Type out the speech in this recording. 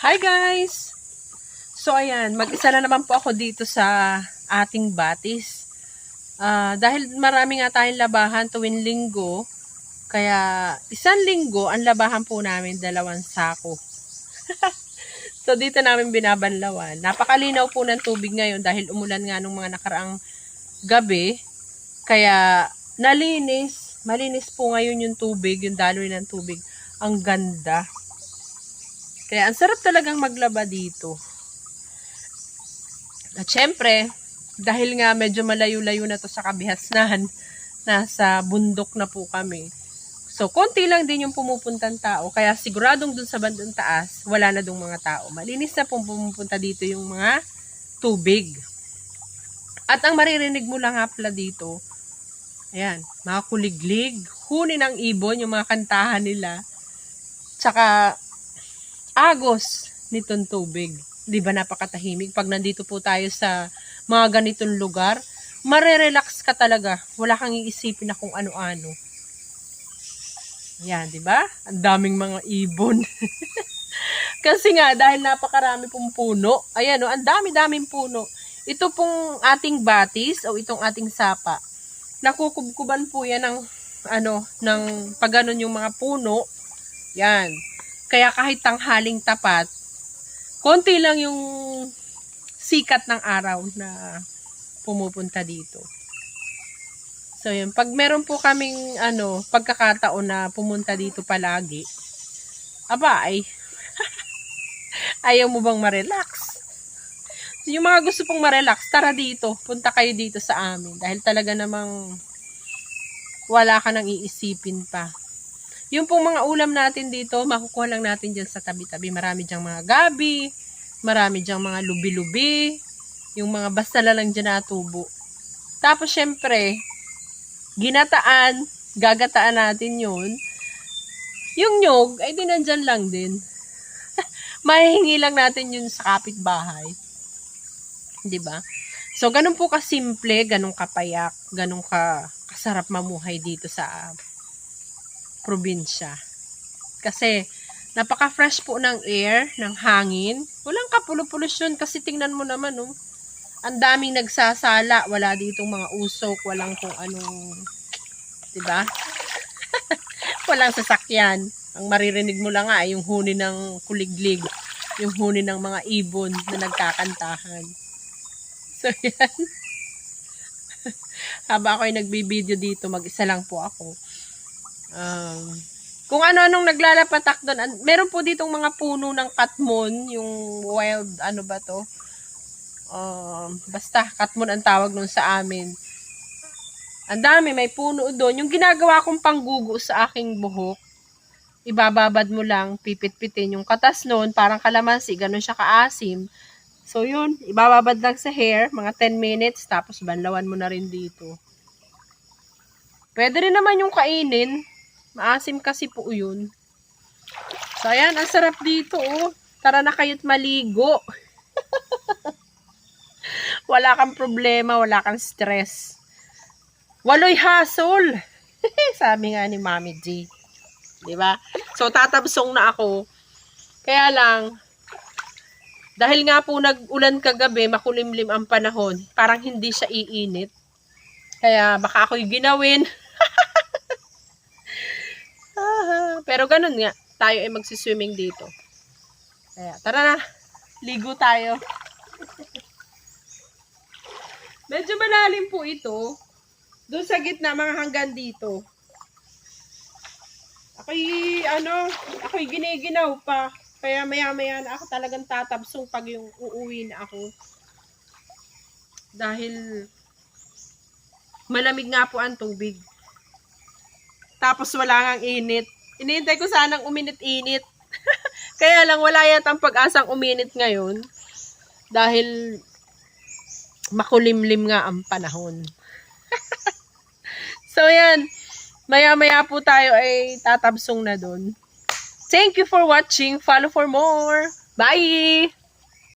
Hi guys! So ayan, mag-isa na naman po ako dito sa ating batis. Dahil marami nga tayong labahan tuwing linggo, kaya isang linggo ang labahan po namin 2 sako. So dito namin binabanlawan. Napakalinaw po ng tubig ngayon dahil umulan nga nung mga nakaraang gabi. Kaya malinis po ngayon yung tubig, yung daloy ng tubig. Ang ganda. Kaya ang sarap talagang maglaba dito. At syempre, dahil nga medyo malayo-layo na to sa kabihasnan, nasa bundok na po kami. So, konti lang din yung pumupuntang tao. Kaya siguradong dun sa bandang taas, wala na dong mga tao. Malinis na pong pumupunta dito yung mga tubig. At ang maririnig mo lang hapla dito, ayan, mga kuliglig, huni ng ibon, yung mga kantahan nila. Tsaka, agos nitong tubig. Di ba napakatahimik? Pag nandito po tayo sa mga ganitong lugar, marerelax ka talaga. Wala kang iisipin na kung ano-ano. Yan, di ba? Ang daming mga ibon. Kasi nga, dahil napakarami pong puno, ayan o, ang dami-daming puno. Ito pong ating batis o itong ating sapa. Nakukubkuban po yan ng pag ganun yung mga puno. Yan. Kaya kahit tanghaling tapat, konti lang yung sikat ng araw na pumupunta dito. So yun, pag meron po kaming pagkakataon na pumunta dito palagi, ayaw mo bang ma-relax? Yung mga gusto pong ma-relax, tara dito, punta kayo dito sa amin. Dahil talaga namang wala ka nang iisipin pa. Yung pong mga ulam natin dito, makukuha lang natin dyan sa tabi-tabi. Marami dyang mga gabi, marami dyang mga lubi-lubi, yung mga basta lang dyan natubo. Tapos syempre, ginataan, gagataan natin yun. Yung nyog, ay di nandyan lang din. Mahihingi lang natin yun sa kapitbahay. Diba? So, ganun po kasimple, ganun kapayak, ganun kasarap mamuhay dito sa probinsya. Kasi, napaka-fresh po ng air, ng hangin. Walang kapulupulusyon kasi tingnan mo naman, oh. Ang daming nagsasala. Wala ditong mga usok. Walang kung anong, diba? Walang sasakyan. Ang maririnig mo lang nga, yung huni ng kuliglig. Yung huni ng mga ibon na nagkakantahan. So, yan. Haba ako yung nagbibideo dito, mag-isa lang po ako. Kung ano-anong naglalapatak doon, meron po ditong mga puno ng katmon, yung wild, basta katmon ang tawag nun sa amin. Ang dami, may puno doon. Yung ginagawa kong panggugo sa aking buhok, ibababad mo lang, pipit-pitin yung katas nun, parang kalamansi, ganun siya kaasim. So yun, ibababad lang sa hair, mga 10 minutes, tapos banlawan mo na rin dito. Pwede rin naman yung kainin. Maasim kasi po yun. So, ayan. Ang sarap dito, oh. Tara na kayo't maligo. Wala kang problema. Wala kang stress. Waloy hassle. Sabi nga ni Mami G. Diba? So, tatabsong na ako. Kaya lang, dahil nga po nag-ulan kagabi, makulimlim ang panahon, parang hindi siya iinit. Kaya baka ako'y ginawin. Pero ganun nga, tayo ay magsiswimming dito. Kaya, tara na, ligo tayo. Medyo malalim po ito. Doon sa gitna, mga hanggang dito. Ako'y giniginaw pa. Kaya maya-maya na ako talagang tatabsong pag yung uuwi na ako. Dahil malamig nga po ang tubig. Tapos wala ngang init. Inihintay ko sanang uminit-init. Kaya lang wala yatang pag-asang uminit ngayon. Dahil makulimlim nga ang panahon. So yan. Maya-maya po tayo ay tatabsong na dun. Thank you for watching. Follow for more. Bye!